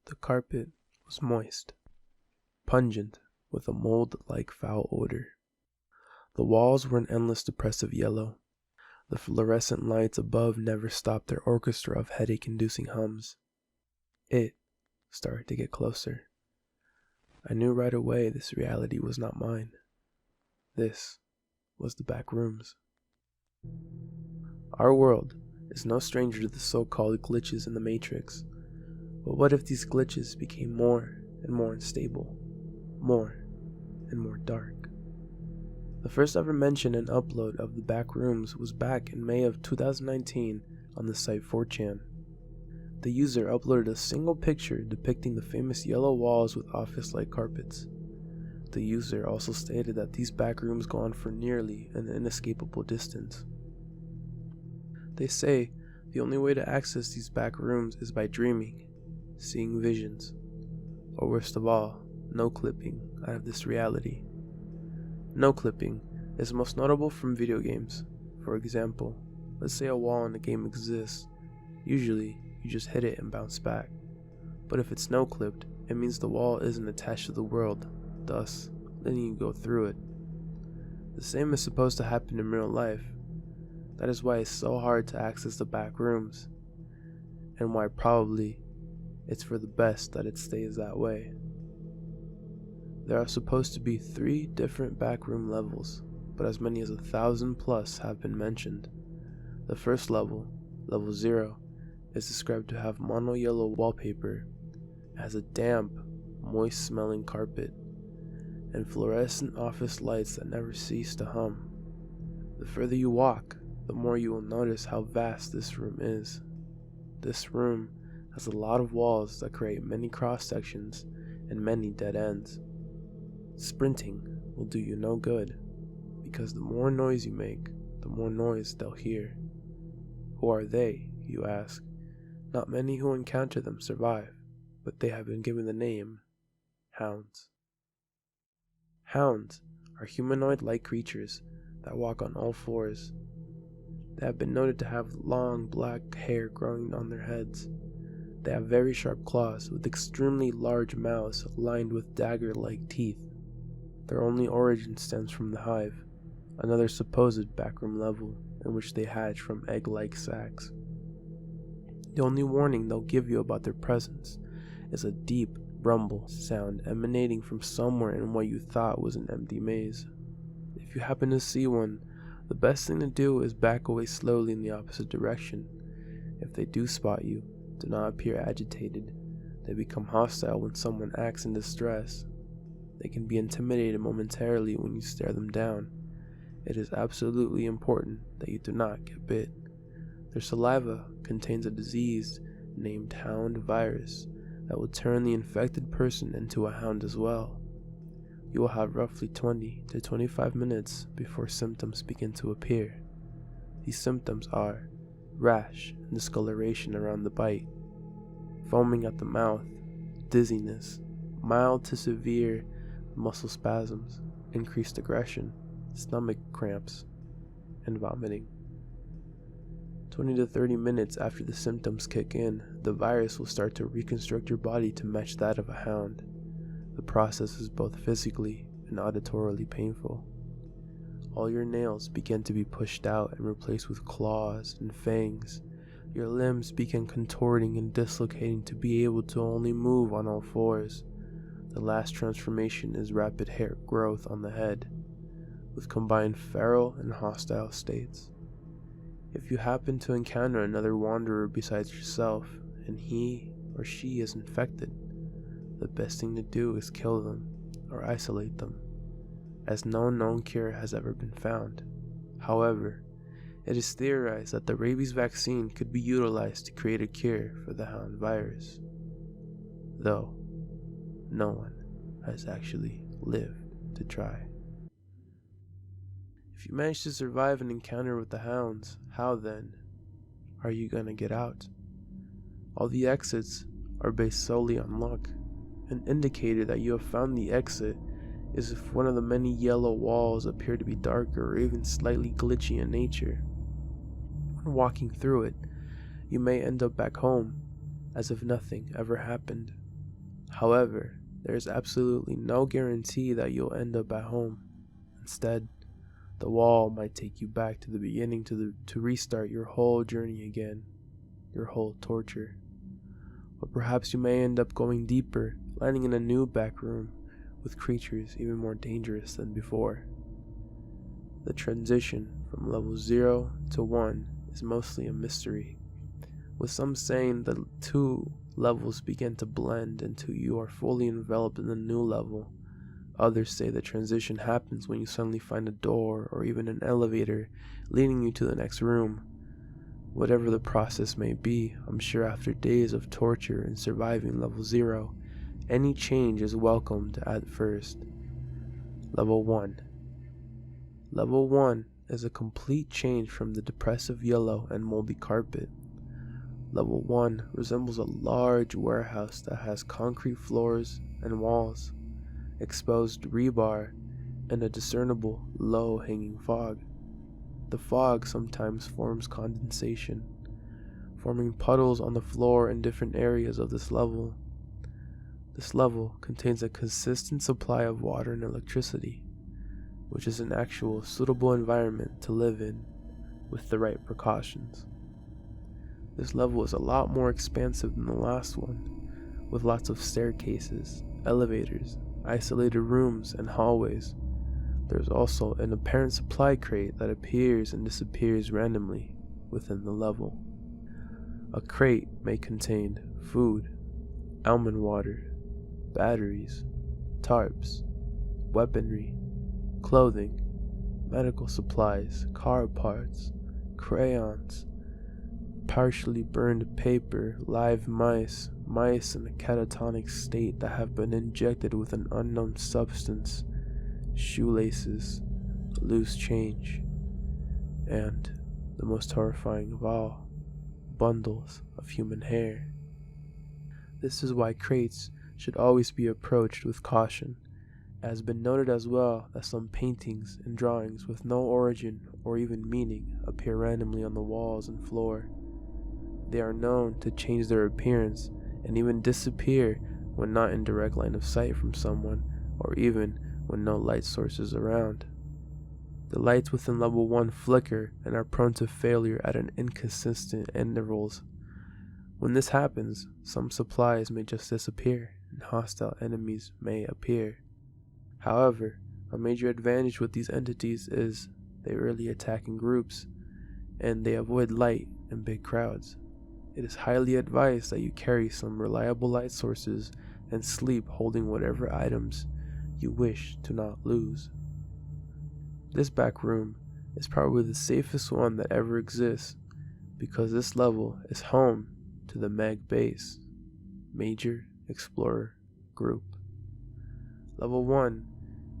The carpet was moist, pungent with a mold-like foul odor. The walls were an endless depressive yellow. The fluorescent lights above never stopped their orchestra of headache-inducing hums. It started to get closer. I knew right away this reality was not mine. This was the back rooms. Our world is no stranger to the so-called glitches in the Matrix. But what if these glitches became more and more unstable, more and more dark? The first ever mention and upload of the back rooms was back in May of 2019 on the site 4chan. The user uploaded a single picture depicting the famous yellow walls with office-like carpets. The user also stated that these back rooms go on for nearly an inescapable distance. They say the only way to access these back rooms is by dreaming, seeing visions, or worst of all, no-clipping out of this reality. No-clipping is most notable from video games. For example, let's say a wall in a game exists. Usually, you just hit it and bounce back. But if it's no-clipped, it means the wall isn't attached to the world, thus letting you go through it. The same is supposed to happen in real life. That is why it's so hard to access the back rooms, and why probably it's for the best that it stays that way. There are supposed to be 3 different backroom levels, but as many as 1,000 plus have been mentioned. The first level, level 0, is described to have mono yellow wallpaper, has a damp, moist smelling carpet, and fluorescent office lights that never cease to hum. The further you walk, the more you will notice how vast this room is. This room has a lot of walls that create many cross sections and many dead ends. Sprinting will do you no good, because the more noise you make, the more noise they'll hear. Who are they, you ask? Not many who encounter them survive, but they have been given the name hounds. Hounds are humanoid-like creatures that walk on all fours. They have been noted to have long black hair growing on their heads. They have very sharp claws with extremely large mouths lined with dagger-like teeth. Their only origin stems from the hive, another supposed backroom level in which they hatch from egg-like sacs. The only warning they'll give you about their presence is a deep rumble sound emanating from somewhere in what you thought was an empty maze. If you happen to see one, the best thing to do is back away slowly in the opposite direction. If they do spot you, do not appear agitated. They become hostile when someone acts in distress. They can be intimidated momentarily when you stare them down. It is absolutely important that you do not get bit. Their saliva contains a disease named hound virus that will turn the infected person into a hound as well. You will have roughly 20 to 25 minutes before symptoms begin to appear. These symptoms are rash and discoloration around the bite, foaming at the mouth, dizziness, mild to severe muscle spasms, increased aggression, stomach cramps, and vomiting. 20 to 30 minutes after the symptoms kick in, the virus will start to reconstruct your body to match that of a hound. The process is both physically and auditorily painful. All your nails begin to be pushed out and replaced with claws and fangs. Your limbs begin contorting and dislocating to be able to only move on all fours. The last transformation is rapid hair growth on the head, with combined feral and hostile states. If you happen to encounter another wanderer besides yourself, and he or she is infected, the best thing to do is kill them or isolate them, as no known cure has ever been found. However, it is theorized that the rabies vaccine could be utilized to create a cure for the hound virus, though no one has actually lived to try. If you manage to survive an encounter with the hounds, how then are you gonna get out? All the exits are based solely on luck. An indicator that you have found the exit is if one of the many yellow walls appear to be darker or even slightly glitchy in nature. When walking through it, you may end up back home, as if nothing ever happened. However, there is absolutely no guarantee that you'll end up at home. Instead, the wall might take you back to the beginning to restart your whole journey again, your whole torture. Or perhaps you may end up going deeper, landing in a new back room with creatures even more dangerous than before. The transition from level 0 to 1 is mostly a mystery, with some saying the two levels begin to blend until you are fully enveloped in the new level. Others say the transition happens when you suddenly find a door or even an elevator leading you to the next room. Whatever the process may be, I'm sure after days of torture and surviving level 0, any change is welcomed at first. Level 1. Level 1 is a complete change from the depressive yellow and moldy carpet. Level 1 resembles a large warehouse that has concrete floors and walls, exposed rebar, and a discernible low-hanging fog. The fog sometimes forms condensation, forming puddles on the floor in different areas of this level. This level contains a consistent supply of water and electricity, which is an actual suitable environment to live in with the right precautions. This level is a lot more expansive than the last one, with lots of staircases, elevators, isolated rooms, and hallways. There's also an apparent supply crate that appears and disappears randomly within the level. A crate may contain food, almond water, batteries, tarps, weaponry, clothing, medical supplies, car parts, crayons, partially burned paper, live mice in a catatonic state that have been injected with an unknown substance, shoelaces, loose change, and, the most horrifying of all, bundles of human hair. This is why crates should always be approached with caution. It has been noted as well that some paintings and drawings with no origin or even meaning appear randomly on the walls and floor. They are known to change their appearance and even disappear when not in direct line of sight from someone, or even when no light source is around. The lights within level 1 flicker and are prone to failure at an inconsistent intervals. When this happens, some supplies may just disappear and hostile enemies may appear. However, a major advantage with these entities is they rarely attack in groups, and they avoid light and big crowds. It is highly advised that you carry some reliable light sources and sleep holding whatever items you wish to not lose. This back room is probably the safest one that ever exists, because this level is home to the Meg Base, Major Explorer Group. Level 1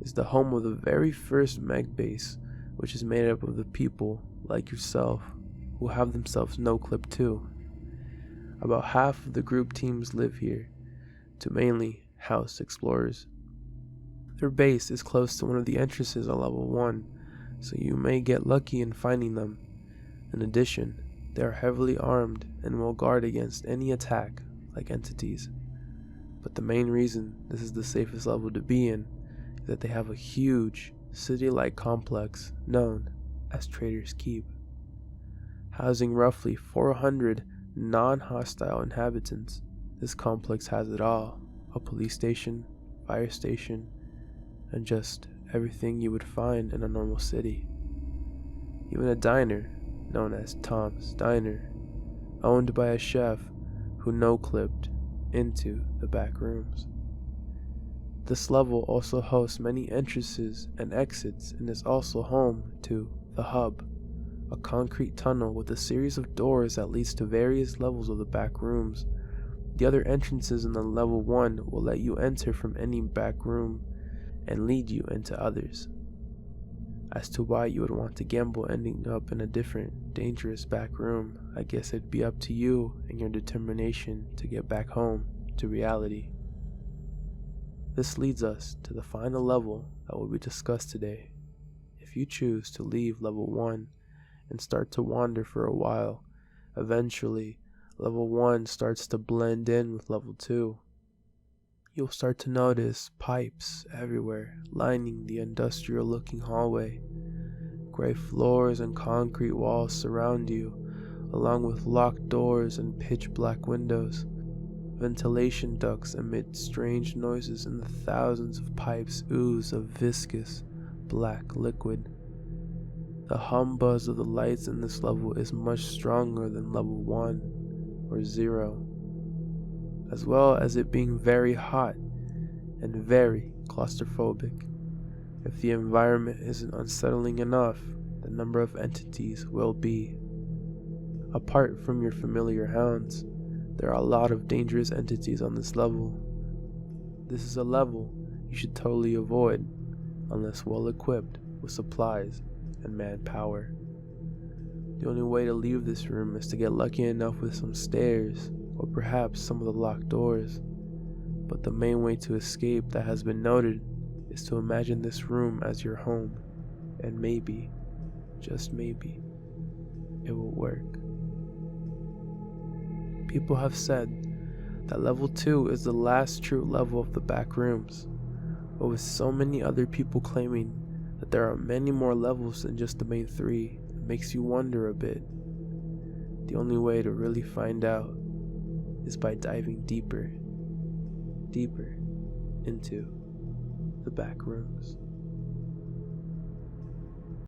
is the home of the very first Meg Base, which is made up of the people like yourself who have themselves no clip too. About half of the group teams live here, to mainly house explorers. Their base is close to one of the entrances on level 1, so you may get lucky in finding them. In addition, they are heavily armed and will guard against any attack like entities. But the main reason this is the safest level to be in is that they have a huge city-like complex known as Trader's Keep, housing roughly 400 non-hostile inhabitants. This complex has it all: a police station, fire station, and just everything you would find in a normal city. Even a diner known as Tom's Diner, owned by a chef who no-clipped into the back rooms. This level also hosts many entrances and exits and is also home to the Hub, a concrete tunnel with a series of doors that leads to various levels of the back rooms. The other entrances in the level 1 will let you enter from any back room and lead you into others. As to why you would want to gamble ending up in a different, dangerous back room, I guess it'd be up to you and your determination to get back home to reality. This leads us to the final level that will be discussed today. If you choose to leave level 1 and start to wander for a while, eventually level 1 starts to blend in with level 2. You'll start to notice pipes everywhere, lining the industrial-looking hallway. Gray floors and concrete walls surround you, along with locked doors and pitch-black windows. Ventilation ducts emit strange noises, and the thousands of pipes ooze a viscous, black liquid. The hum buzz of the lights in this level is much stronger than level 1 or 0, as well as it being very hot and very claustrophobic. If the environment isn't unsettling enough, the number of entities will be. Apart from your familiar hounds, there are a lot of dangerous entities on this level. This is a level you should totally avoid unless well equipped with supplies and manpower. The only way to leave this room is to get lucky enough with some stairs or perhaps some of the locked doors. But the main way to escape that has been noted is to imagine this room as your home, and maybe, just maybe, it will work. People have said that level 2 is the last true level of the back rooms, but with so many other people claiming that there are many more levels than just the main 3, it makes you wonder a bit. The only way to really find out is by diving deeper into the back rooms.